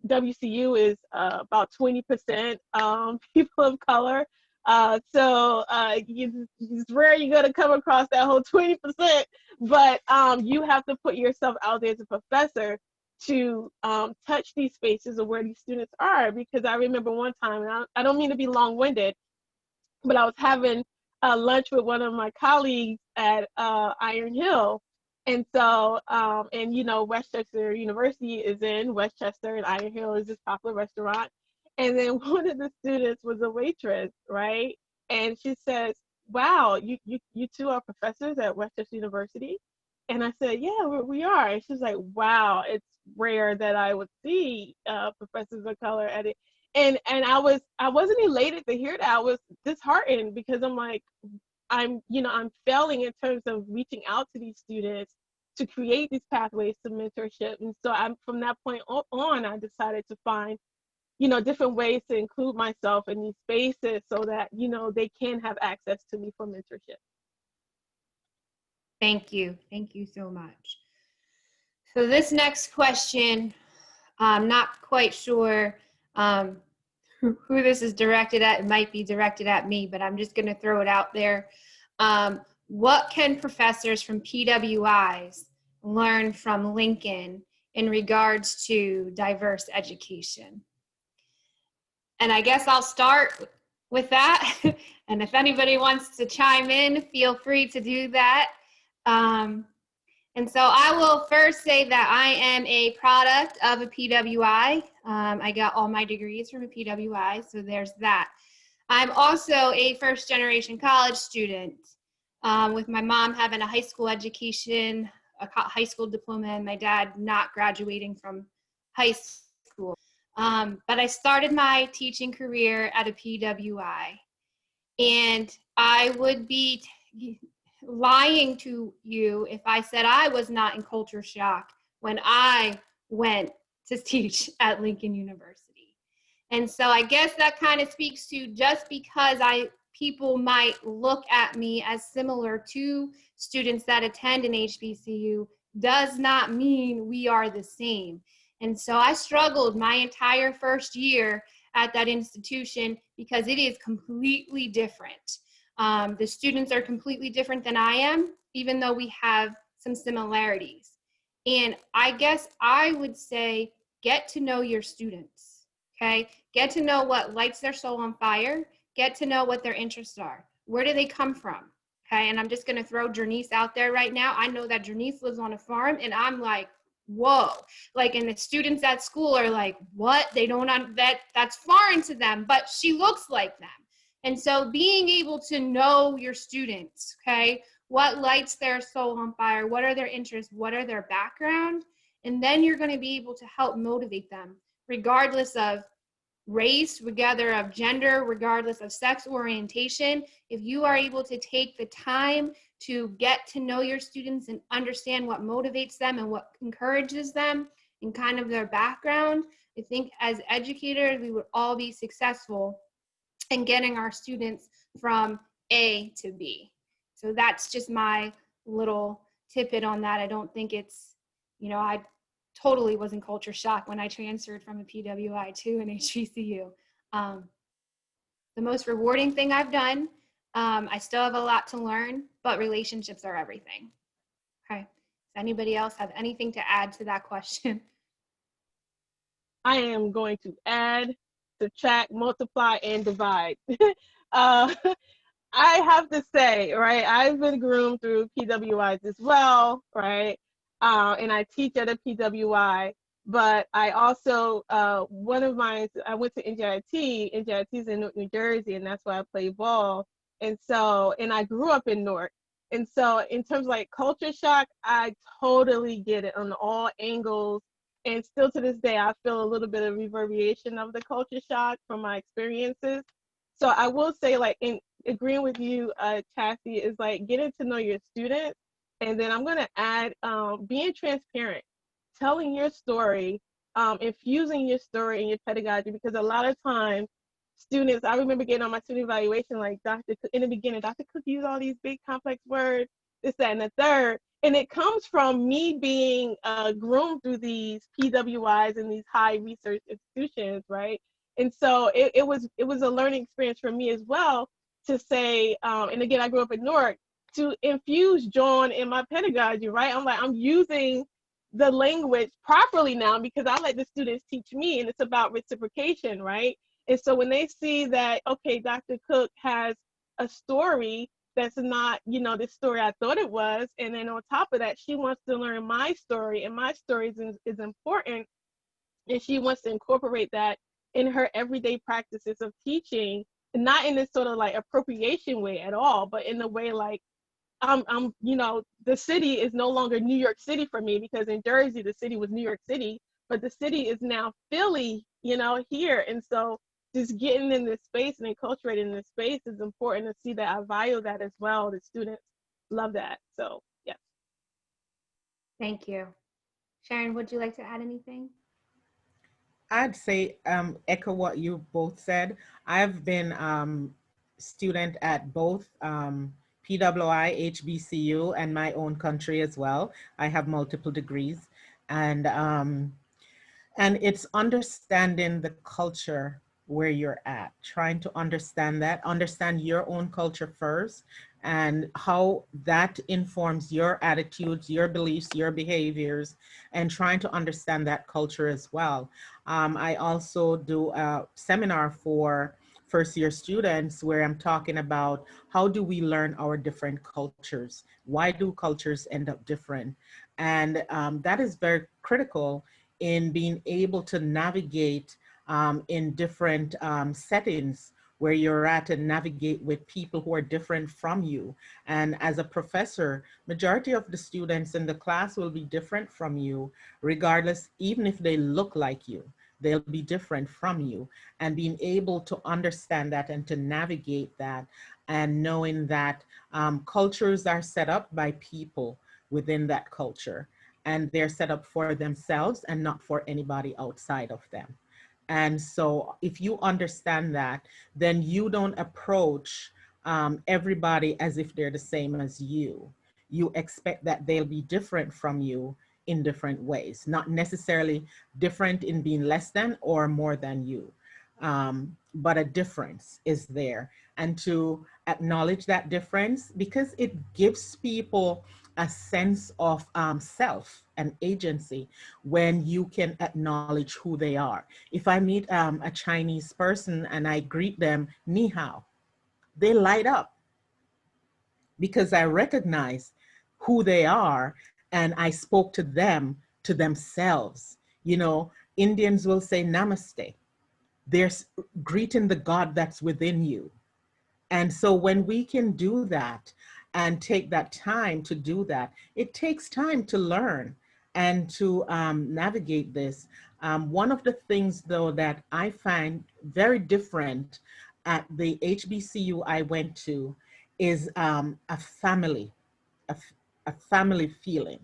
WCU is about 20% people of color. So it's rare you're going to come across that whole 20%, but you have to put yourself out there as a professor to touch these spaces of where these students are. Because I remember one time, and I don't mean to be long-winded, but I was having lunch with one of my colleagues at Iron Hill. And so, and you know, Westchester University is in Westchester, and Iron Hill is this popular restaurant. And then one of the students was a waitress, right? And she says, wow, you two are professors at Westchester University? And I said, yeah, we are. And she's like, wow, it's rare that I would see professors of color at it. And I wasn't elated to hear that. I was disheartened because I'm like, I'm failing in terms of reaching out to these students to create these pathways to mentorship. And so from that point on, I decided to find, you know, different ways to include myself in these spaces so that, you know, they can have access to me for mentorship. Thank you. Thank you so much. So this next question, I'm not quite sure who this is directed at. It might be directed at me, but I'm just going to throw it out there. What can professors from PWIs learn from Lincoln in regards to diverse education? And I guess I'll start with that. And if anybody wants to chime in, feel free to do that. And so I will first say that I am a product of a PWI. I got all my degrees from a PWI, so there's that. I'm also a first-generation college student, with my mom having a high school education, a high school diploma, and my dad not graduating from high school. But I started my teaching career at a PWI, and I would be lying to you if I said I was not in culture shock when I went to teach at Lincoln University. And so I guess that kind of speaks to, just because people might look at me as similar to students that attend an HBCU does not mean we are the same. And so I struggled my entire first year at that institution because it is completely different. The students are completely different than I am, even though we have some similarities. And I guess I would say get to know your students, okay? Get to know what lights their soul on fire. Get to know what their interests are. Where do they come from? Okay, and I'm just gonna throw Denise out there right now. I know that Denise lives on a farm and I'm like, whoa. Like, and the students at school are like, what? They don't, that's foreign to them, but she looks like them. And so being able to know your students, okay, what lights their soul on fire, what are their interests, what are their background, and then you're gonna be able to help motivate them regardless of race, regardless of gender, regardless of sex orientation. If you are able to take the time to get to know your students and understand what motivates them and what encourages them and kind of their background, I think as educators, we would all be successful in getting our students from A to B. So that's just my little tidbit on that. I don't think it's, you know, I totally was in culture shock when I transferred from a PWI to an HBCU. The most rewarding thing I've done, I still have a lot to learn, but relationships are everything. Okay, does anybody else have anything to add to that question? I am going to add, subtract, multiply, and divide. I have to say, right, I've been groomed through PWIs as well, right? And I teach at a PWI, but I also, one of mine, I went to NJIT. NJIT's in New Jersey, and that's why I play ball. And so, and I grew up in Newark. And so in terms of like culture shock, I totally get it on all angles. And still to this day, I feel a little bit of reverberation of the culture shock from my experiences. So I will say, like, in agreeing with you, Chasity, is like getting to know your students. And then I'm going to add being transparent, telling your story, infusing your story in your pedagogy, because a lot of times students, I remember getting on my student evaluation, like in the beginning, Dr. Cooke used all these big complex words, this, that, and the third. And it comes from me being groomed through these PWIs and these high research institutions, right? And so it was a learning experience for me as well to say, and again, I grew up in Newark, to infuse John in my pedagogy, right? I'm like, I'm using the language properly now because I let the students teach me, and it's about reciprocation, right? And so when they see that, okay, Dr. Cooke has a story that's not, you know, the story I thought it was, and then on top of that, she wants to learn my story, and my story is important, and she wants to incorporate that in her everyday practices of teaching, not in this sort of like appropriation way at all, but in the way like, I'm, you know, the city is no longer New York City for me, because in Jersey, the city was New York City, but the city is now Philly, you know, here. And so just getting in this space and enculturating in this space is important to see that I value that as well. The students love that. So, yeah. Thank you. Sharon, would you like to add anything? I'd say echo what you both said. I've been student at both PWI, HBCU, and my own country as well. I have multiple degrees, and it's understanding the culture where you're at, trying to understand that, understand your own culture first, and how that informs your attitudes, your beliefs, your behaviors, and trying to understand that culture as well. I also do a seminar for first-year students where I'm talking about how do we learn our different cultures? Why do cultures end up different? And that is very critical in being able to navigate in different settings where you're at and navigate with people who are different from you. And as a professor, majority of the students in the class will be different from you, regardless, even if they look like you, they'll be different from you. And being able to understand that and to navigate that, and knowing that cultures are set up by people within that culture, and they're set up for themselves and not for anybody outside of them. And so if you understand that, then you don't approach everybody as if they're the same as you. You expect that they'll be different from you in different ways, not necessarily different in being less than or more than you. but a difference is there. And to acknowledge that difference, because it gives people a sense of self and agency when you can acknowledge who they are. If I meet a Chinese person and I greet them, ni hao, they light up because I recognize who they are and I spoke to them, to themselves. You know, Indians will say namaste. They're greeting the God that's within you. And so when we can do that and take that time to do that, it takes time to learn and to navigate this. One of the things, though, that I find very different at the HBCU I went to is a family, a family feeling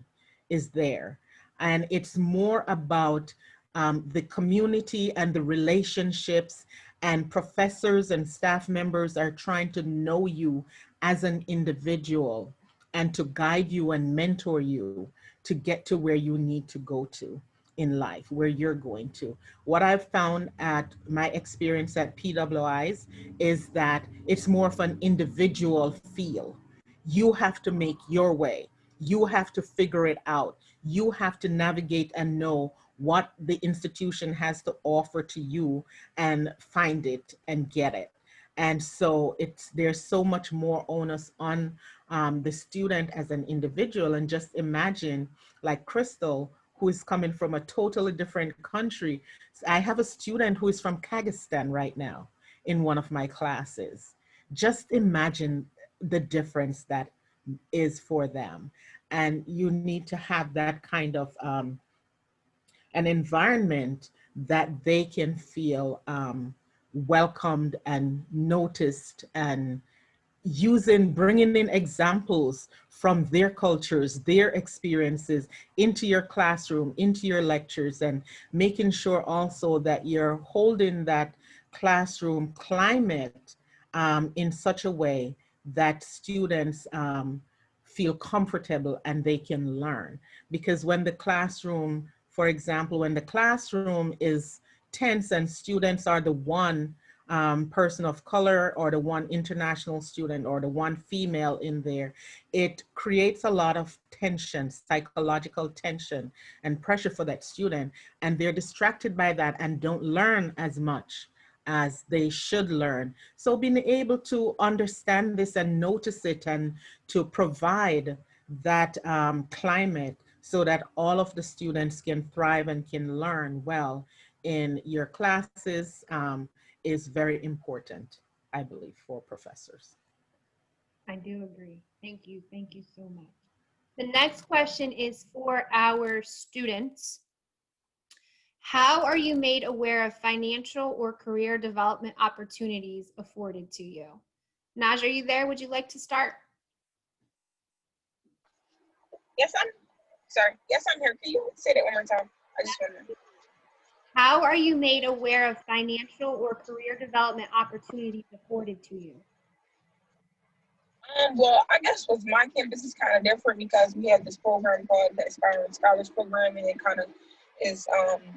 is there. And it's more about the community and the relationships, and professors and staff members are trying to know you as an individual and to guide you and mentor you to get to where you need to go to in life, where you're going to. What I've found at my experience at PWIs is that it's more of an individual feel. You have to make your way. You have to figure it out. You have to navigate and know what the institution has to offer to you and find it and get it. And so there's so much more onus on the student as an individual. And just imagine, like Crystal, who is coming from a totally different country. I have a student who is from Kazakhstan right now in one of my classes. Just imagine the difference that is for them. And you need to have that kind of an environment that they can feel welcomed and noticed, and bringing in examples from their cultures, their experiences into your classroom, into your lectures, and making sure also that you're holding that classroom climate in such a way that students feel comfortable and they can learn. Because when the classroom, for example, when the classroom is tense and students are the one person of color or the one international student or the one female in there, it creates a lot of tension, psychological tension and pressure for that student. And they're distracted by that and don't learn as much as they should learn. So being able to understand this and notice it and to provide that climate so that all of the students can thrive and can learn well in your classes is very important, I believe, for professors. I do agree. Thank you. Thank you so much. The next question is for our students. How are you made aware of financial or career development opportunities afforded to you? Naj, are you there? Would you like to start? Yes, I'm here. Can you say that one more time? I just want to. How are you made aware of financial or career development opportunities afforded to you? Well, I guess with my campus is kind of different because we have this program called the Aspiring Scholars Program, and it kind of is,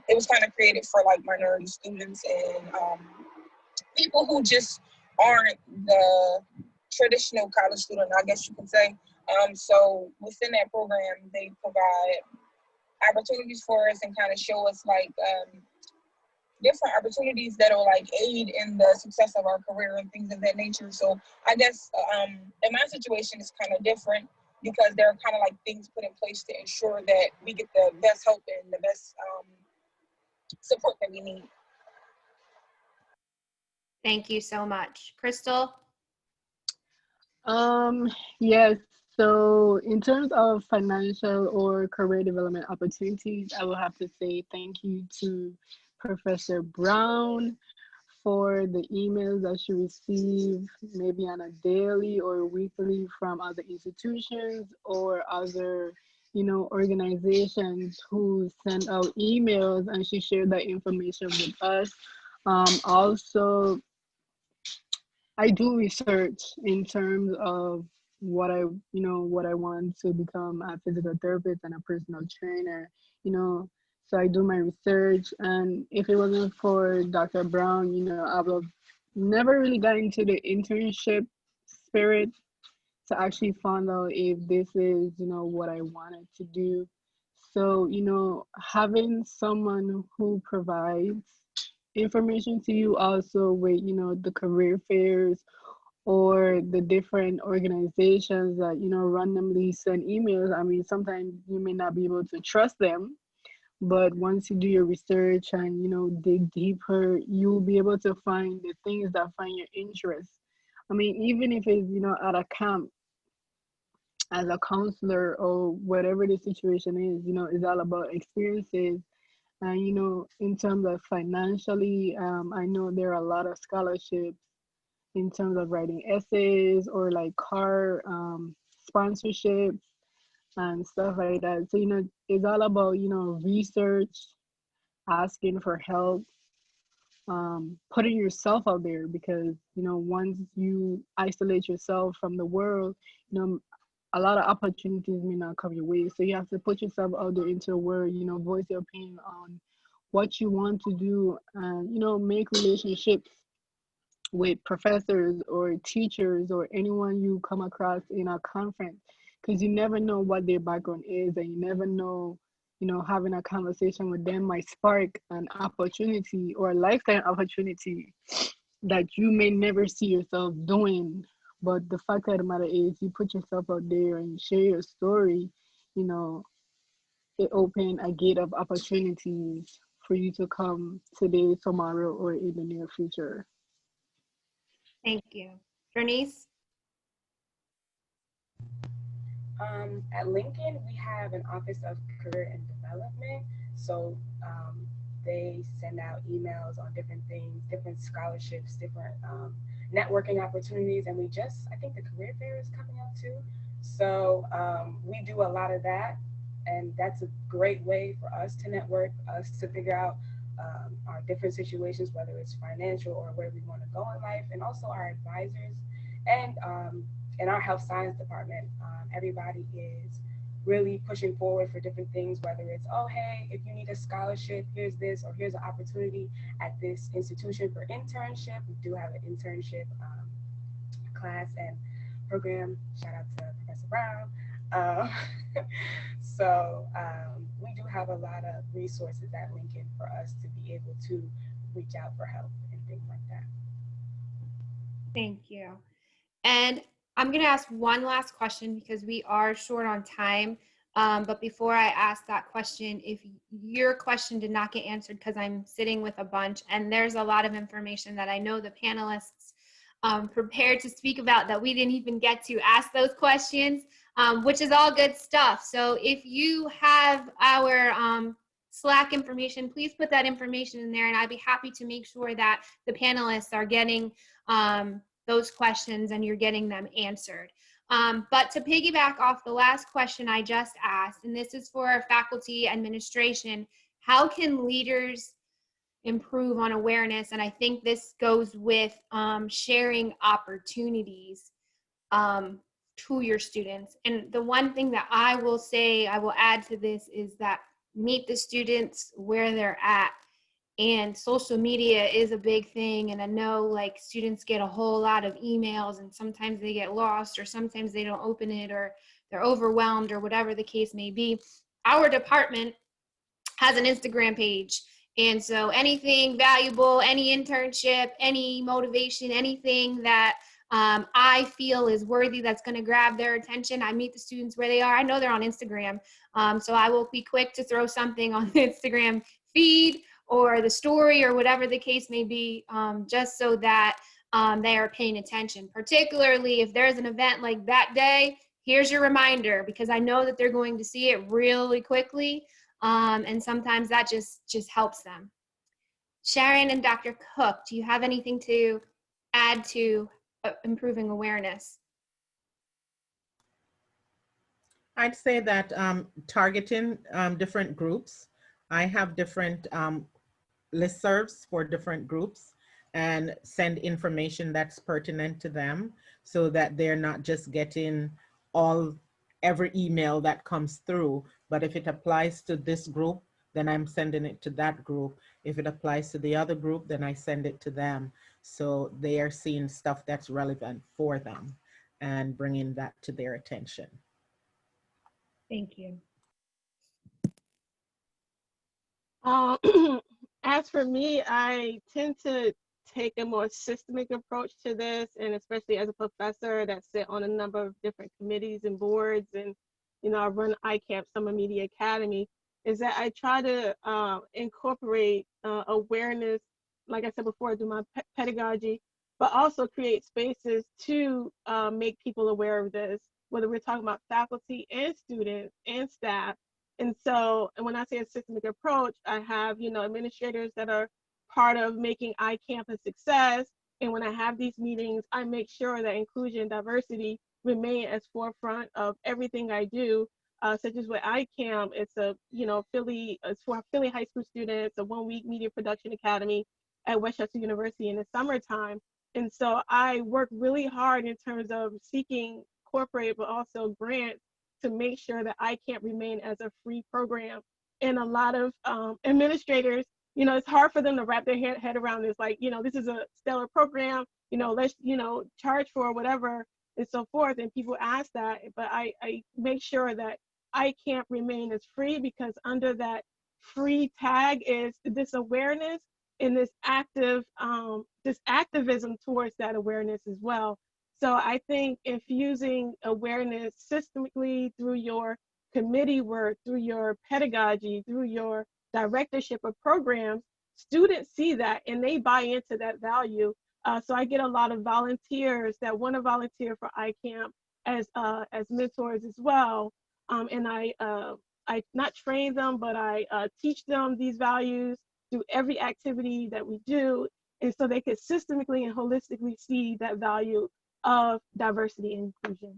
it was kind of created for like minority students and people who just aren't the traditional college student, I guess you could say. So within that program, they provide opportunities for us and kind of show us like different opportunities that'll like aid in the success of our career and things of that nature. So I guess in my situation is kind of different because there are kind of like things put in place to ensure that we get the best help and the best support that we need. Thank you so much. Crystal? Yes, so in terms of financial or career development opportunities, I will have to say thank you to Professor Brown for the emails that she received maybe on a daily or weekly from other institutions or other, organizations who send out emails, and she shared that information with us. Also, I do research in terms of what I want to become a physical therapist and a personal trainer, So I do my research, and if it wasn't for Dr. Brown, you know, I would have never really got into the internship spirit to actually find out if this is, you know, what I wanted to do. So, you know, having someone who provides information to you also with, you know, the career fairs or the different organizations that, you know, randomly send emails. I mean, sometimes you may not be able to trust them, but once you do your research and, you know, dig deeper, you'll be able to find the things that find your interest. I mean, even if it's, you know, at a camp as a counselor or whatever the situation is, you know, it's all about experiences. And, you know, in terms of financially, I know there are a lot of scholarships in terms of writing essays or like car sponsorships and stuff like that. So, you know, it's all about, you know, research, asking for help, putting yourself out there, because, you know, once you isolate yourself from the world, you know, a lot of opportunities may not come your way. So you have to put yourself out there into the world, you know, voice your opinion on what you want to do, and, you know, make relationships with professors or teachers or anyone you come across in a conference, because you never know what their background is, and you never know, you know, having a conversation with them might spark an opportunity or a lifetime opportunity that you may never see yourself doing. But the fact of the matter is, you put yourself out there and share your story, you know, it open a gate of opportunities for you to come today, tomorrow, or in the near future. Thank you. Denise? At Lincoln, we have an Office of Career and Development. So they send out emails on different things, different scholarships, different networking opportunities. And I think the career fair is coming out too. So we do a lot of that. And that's a great way for us to network, us to figure out our different situations, whether it's financial or where we want to go in life, and also our advisors. And in our health science department, everybody is really pushing forward for different things, whether it's, oh, hey, if you need a scholarship, here's this, or here's an opportunity at this institution for internship. We do have an internship class and program. Shout out to Professor Brown. So we do have a lot of resources at Lincoln for us to be able to reach out for help and things like that. Thank you. And I'm going to ask one last question because we are short on time. But before I ask that question, if your question did not get answered, because I'm sitting with a bunch and there's a lot of information that I know the panelists prepared to speak about that we didn't even get to ask those questions, which is all good stuff. So if you have our Slack information, please put that information in there, and I'd be happy to make sure that the panelists are getting those questions and you're getting them answered. But to piggyback off the last question I just asked, and this is for faculty administration, how can leaders improve on awareness? And I think this goes with sharing opportunities to your students. And the one thing that I will say, I will add to this, is that meet the students where they're at. And social media is a big thing. And I know like students get a whole lot of emails and sometimes they get lost, or sometimes they don't open it, or they're overwhelmed, or whatever the case may be. Our department has an Instagram page. And so anything valuable, any internship, any motivation, anything that I feel is worthy, that's going to grab their attention, I meet the students where they are. I know they're on Instagram. So I will be quick to throw something on the Instagram feed or the story or whatever the case may be, just so that they are paying attention. Particularly if there's an event like that day, here's your reminder, because I know that they're going to see it really quickly. And sometimes that just helps them. Sharon and Dr. Cooke, do you have anything to add to improving awareness? I'd say that targeting different groups. I have different listservs for different groups, and send information that's pertinent to them, so that they're not just getting every email that comes through, but if it applies to this group, then I'm sending it to that group. If it applies to the other group, then I send it to them. So they are seeing stuff that's relevant for them and bringing that to their attention. Thank you. As for me, I tend to take a more systemic approach to this, and especially as a professor that sit on a number of different committees and boards, and I run iCamp Summer Media Academy, is that I try to incorporate awareness, like I said before, do my pedagogy, but also create spaces to make people aware of this, whether we're talking about faculty and students and staff. And so, and when I say a systemic approach, I have, administrators that are part of making iCamp a success. And when I have these meetings, I make sure that inclusion and diversity remain as forefront of everything I do, such as with iCamp. It's it's for Philly high school students, a 1-week media production academy at Westchester University in the summertime. And so I work really hard in terms of seeking corporate, but also grants to make sure that iCamp remain as a free program. And a lot of administrators, it's hard for them to wrap their head around this, like, this is a stellar program, let's, charge for whatever and so forth. And people ask that, but I make sure that iCamp remain as free, because under that free tag is this awareness and this activism towards that awareness as well. So I think infusing awareness systemically through your committee work, through your pedagogy, through your directorship of programs, students see that and they buy into that value. So I get a lot of volunteers that want to volunteer for iCamp as mentors as well. And I not train them, but I teach them these values through every activity that we do. And so they could systemically and holistically see that value of diversity and inclusion.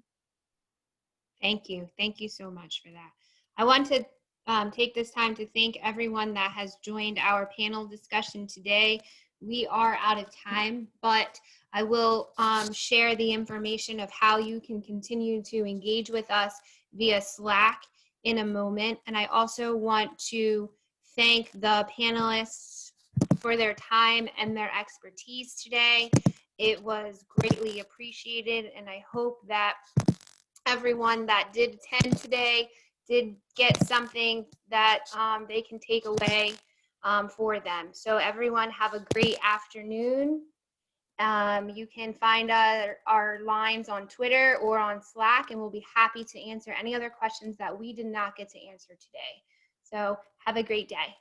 Thank you. Thank you so much for that. I want to take this time to thank everyone that has joined our panel discussion today. We are out of time, but I will share the information of how you can continue to engage with us via Slack in a moment. And I also want to thank the panelists for their time and their expertise today. It was greatly appreciated, and I hope that everyone that did attend today did get something that they can take away for them. So everyone have a great afternoon. You can find our lines on Twitter or on Slack, and we'll be happy to answer any other questions that we did not get to answer today. So have a great day.